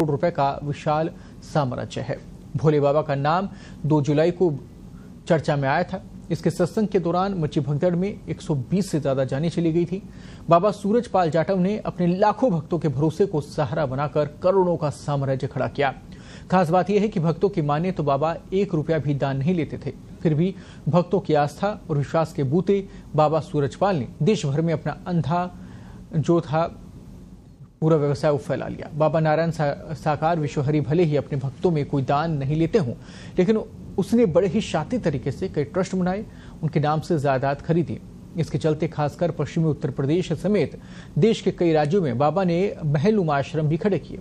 करोड़ रुपए का विशाल साम्राज्य है। भोले बाबा का नाम 2 जुलाई को चर्चा में आया था। इसके सत्संग के दौरान मची भगदड़ में 120 से ज्यादा जानें चली गई थी। बाबा सूरजपाल जाटव ने अपने लाखों भक्तों के भरोसे को सहारा बनाकर करोड़ों का साम्राज्य खड़ा किया। खास बात यह है कि भक्तों की माने तो बाबा 1 रुपया भी दान नहीं लेते थे। फिर भी भक्तों की आस्था और विश्वास के बूते बाबा सूरजपाल ने देश भर में अपना अंधा जो था पूरा व्यवसाय फैला लिया। बाबा नारायण साकार विश्वहरि भले ही अपने भक्तों में कोई दान नहीं लेते हों, लेकिन उसने बड़े ही शातिर तरीके से कई ट्रस्ट बनाए, उनके नाम से जायदाद खरीदी। इसके चलते खासकर पश्चिमी उत्तर प्रदेश समेत देश के कई राज्यों में बाबा ने महलनुमा आश्रम भी खड़े किए।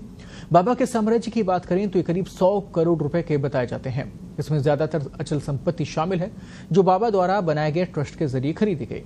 बाबा के साम्राज्य की बात करें तो ये करीब 100 करोड़ रुपए के बताए जाते हैं। इसमें ज्यादातर अचल संपत्ति शामिल है जो बाबा द्वारा बनाए गए ट्रस्ट के जरिए खरीदी गई।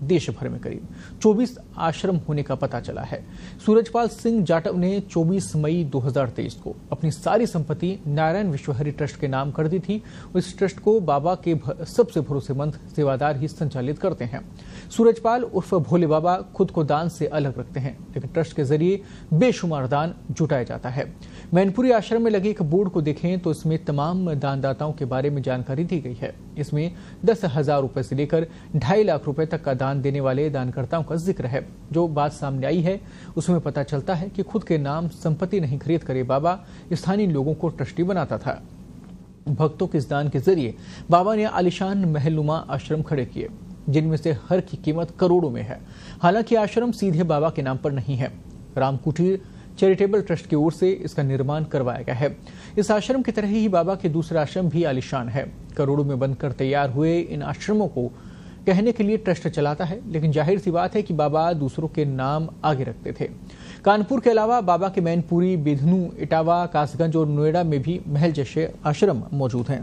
देश भर में करीब 24 आश्रम होने का पता चला है। सूरजपाल सिंह जाटव ने 24 मई 2023 को अपनी सारी संपत्ति नारायण विश्वहरि ट्रस्ट के नाम कर दी थी। इस ट्रस्ट को बाबा के सबसे भरोसेमंद सेवादार ही संचालित करते हैं। सूरजपाल उर्फ भोले बाबा खुद को दान से अलग रखते हैं, लेकिन ट्रस्ट के जरिए बेशुमार दान जुटाया जाता है। मैनपुरी आश्रम में लगे एक बोर्ड को देखें तो इसमें तमाम दानदाताओं के बारे में जानकारी दी गई है। इसमें 10,000 रुपए से लेकर 2.5 लाख रुपए तक का दान देने वाले दानकर्ताओं का जिक्र है। जो बात सामने आई है उसमें पता चलता है कि खुद के नाम संपत्ति नहीं खरीद कर बाबा स्थानीय लोगों को ट्रस्टी बनाता था। भक्तों के इस दान के जरिए बाबा ने आलिशान महलनुमा आश्रम खड़े किए, जिनमें से हर की कीमत करोड़ों में है। हालांकि आश्रम सीधे बाबा के नाम पर नहीं है। राम कुटीर चैरिटेबल ट्रस्ट की ओर से इसका निर्माण करवाया गया है। इस आश्रम की तरह ही बाबा के दूसरे आश्रम भी आलिशान है। करोड़ों में बनकर तैयार हुए इन आश्रमों को कहने के लिए ट्रस्ट चलाता है, लेकिन जाहिर सी बात है कि बाबा दूसरों के नाम आगे रखते थे। कानपुर के अलावा बाबा के मैनपुरी, बिधनू, इटावा, कासगंज और नोएडा में भी महल जैसे आश्रम मौजूद हैं।